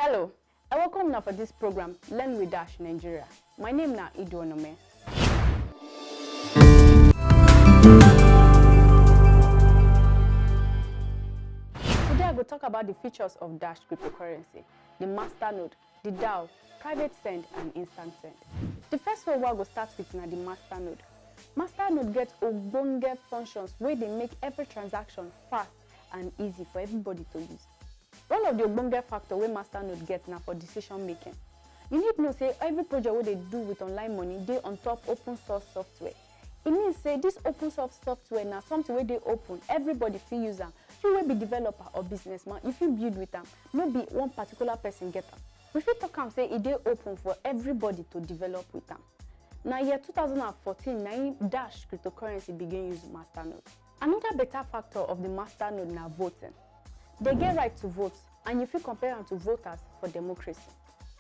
Hello, and welcome now for this program, Learn with Dash Nigeria. My name is Iduonome. Today I will talk about the features of Dash cryptocurrency, the masternode, the DAO, private send, and instant send. The first one I will start with is the masternode. Masternode gets ogbonge functions where they make every transaction fast and easy for everybody to use. One of the ogbonge factor where masternode get now for decision making. You need to know say every project what they do with online money they on top open source software. It means say this open source software now something where they open, everybody fit use them. You will be developer or businessman, if you build with them, not be one particular person get them. We fit talk and say it they open for everybody to develop with them. Now year 2014, now Dash cryptocurrency begin use masternode. Another better factor of the masternode now voting. They get right to vote, and if you compare them to voters for democracy.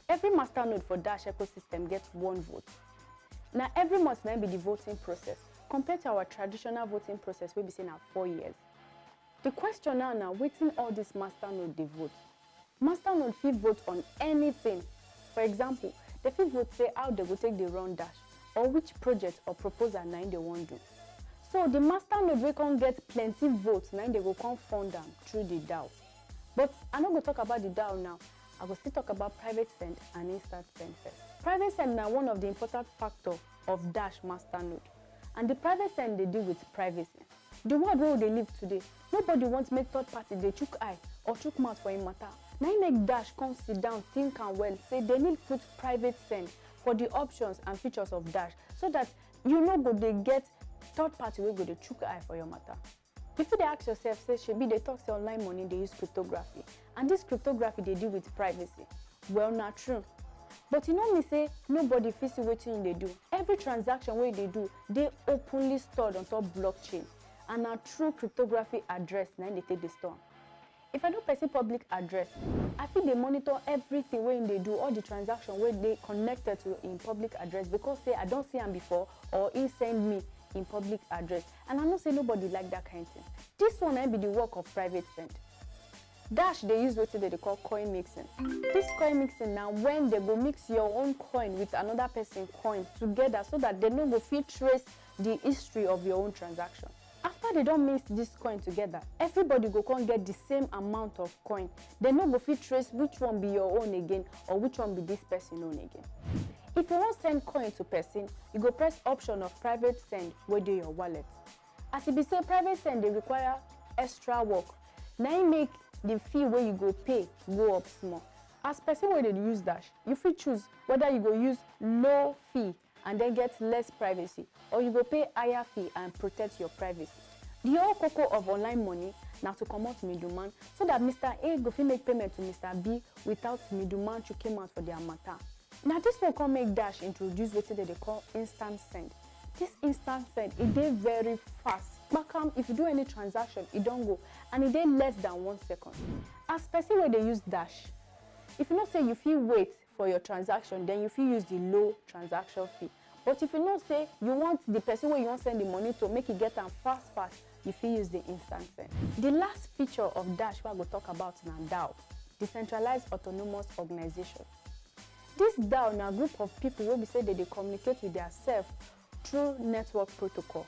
Every masternode for Dash ecosystem gets one vote. Now every month now be the voting process, compared to our traditional voting process we be saying at 4 years. The question now waiting all this masternode they vote. Masternode fit vote on anything. For example, they fit vote say how they will take the run Dash, or which project or proposal now they want do. So the masternode we can get plenty votes now they will come fund them through the DAO. But I'm not going to talk about the DAO now. I will still talk about private send and instant send first. Private send now one of the important factors of Dash masternode. And the private send they deal with privacy. The world where they live today, nobody wants to make third party they chook eye or chook mouth for a matter. Now you make Dash come sit down, think and well, say they need to put private send for the options and features of Dash so that you know go they get third party will go to chook eye for your matter. If you ask yourself, say Shebi they talk say online money they use cryptography, and this cryptography they deal with privacy. Well, not true. But you know me say nobody feels wetin they do. Every transaction where they do, they openly stored on top blockchain, and a true cryptography address now they take the store. If I don't person public address, I feel they monitor everything when they do, all the transaction where they connected to in public address because say I don't see them before or he send me in public address, and I know say nobody like that kind of thing. This one might be the work of private send. Dash they use what they call coin mixing. This coin mixing now when they go mix your own coin with another person's coin together so that they no go fit trace the history of your own transaction. After they don't mix this coin together, everybody go come get the same amount of coin. They no go fit trace which one be your own again or which one be this person own again. If you want send coin to person, you go press option of private send where do your wallet. As it be say private send they require extra work. Now you make the fee where you go pay go up small. As person where they use Dash, you fit choose whether you go use low fee and then get less privacy, or you go pay higher fee and protect your privacy. The whole cocoa of online money now to come out middleman so that Mr. A go fit make payment to Mr. B without middleman to came out for their matter. Now this one can make Dash introduce what they call instant send. This instant send it dey very fast. If you do any transaction, it don't go, and it dey less than 1 second. As person where they use Dash, if you not say you feel wait for your transaction, then you feel use the low transaction fee. But if you not say you want the person where you want send the money to make it get them fast, you feel use the instant send. The last feature of Dash we go talk about now DAO, decentralized autonomous organization. This DAO now group of people will be say that they communicate with themselves through network protocol.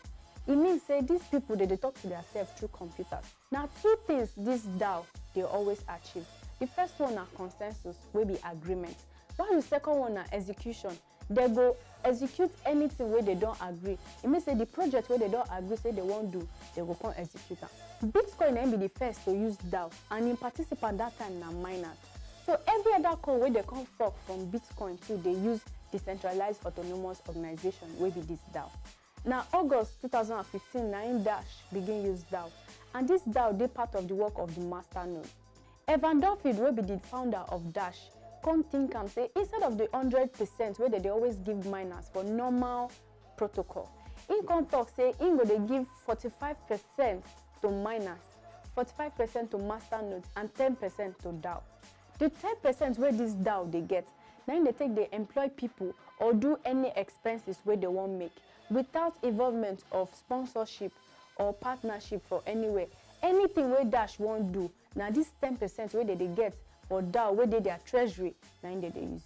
It means say these people they talk to themselves through computers. Now two things this DAO they always achieve. The first one are consensus, will be agreement. While the second one are execution. They go execute anything where they don't agree. It means say the project where they don't agree say they won't do, they will come execute them. Bitcoin then be the first to use DAO, and in participant that time now miners. So every other coin where they come fork from Bitcoin too, they use decentralized autonomous organization will be this DAO. Now August 2015, 9 Dash begin use DAO, and this DAO they part of the work of the masternode. Evan Dorfield will be the founder of Dash. Come think and say instead of the 100% where they always give miners for normal protocol, in come talk say in go they give 45% to miners, 45% to masternode, and 10% to DAO. The 10% where this DAO they get, now they take they employ people or do any expenses where they won't make without involvement of sponsorship or partnership for anywhere. Anything where Dash won't do, now this 10% where they get or DAO wey dey their treasury na im dey use.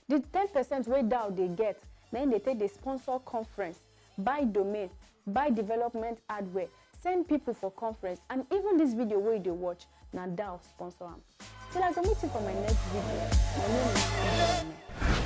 The 10% wey DAO dey get na im dey take dey sponsor conference, buy domain, buy development hardware, send people for conference, and even this video wey you dey watch na DAO sponsor am. Till I go meet you for my next video. My name is Pidgin.